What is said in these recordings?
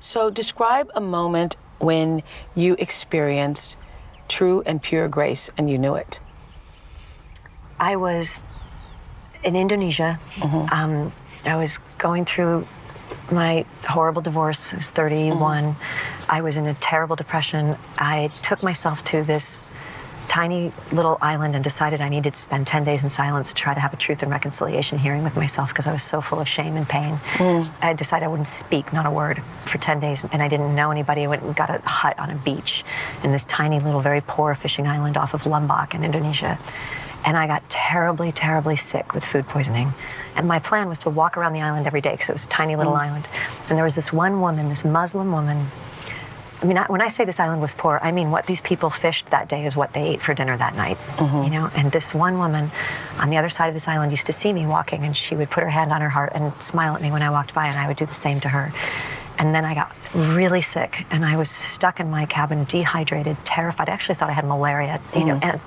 So describe a moment when you experienced true and pure grace and you knew it. I was in Indonesia. I was going through my horrible divorce. I was 31. I was in a terrible depression. I took myself to this tiny little island and decided I needed to spend 10 days in silence to try to have a truth and reconciliation hearing with myself because I was so full of shame and pain. I decided I wouldn't speak, not a word, for 10 days, and I didn't know anybody. I went and got a hut on a beach in this tiny little, very poor fishing island off of Lombok in Indonesia. And I got terribly, terribly sick with food poisoning. And my plan was to walk around the island every day because it was a tiny little island. And there was this one woman, this Muslim woman. I mean, when I say this island was poor, I mean what these people fished that day is what they ate for dinner that night, you know? And this one woman on the other side of this island used to see me walking, and she would put her hand on her heart and smile at me when I walked by, and I would do the same to her. And then I got really sick, and I was stuck in my cabin, dehydrated, terrified. I actually thought I had malaria, you know, and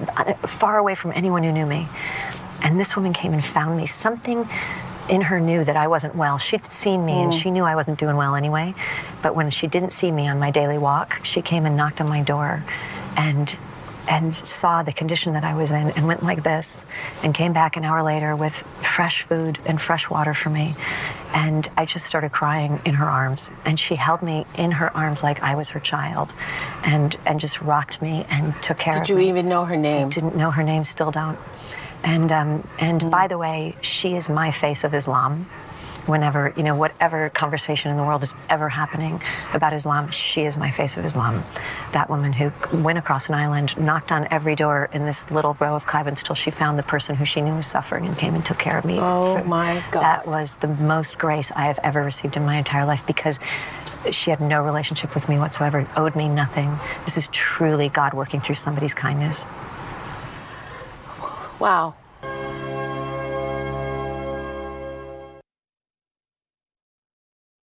far away from anyone who knew me. And this woman came and found me. Something in her knew that I wasn't well. She'd seen me, and she knew I wasn't doing well anyway. But when she didn't see me on my daily walk, she came and knocked on my door and saw the condition that I was in and went like this and came back an hour later with fresh food and fresh water for me. And I just started crying in her arms. And she held me in her arms like I was her child and just rocked me and took care of me. Did you even know her name? I didn't know her name, still don't. And by the way, she is my face of Islam. Whenever, you know, whatever conversation in the world is ever happening about Islam, she is my face of Islam. That woman who went across an island, knocked on every door in this little row of cabins till she found the person who she knew was suffering and came and took care of me. Oh my God. That was the most grace I have ever received in my entire life, because she had no relationship with me whatsoever, owed me nothing. This is truly God working through somebody's kindness. Wow.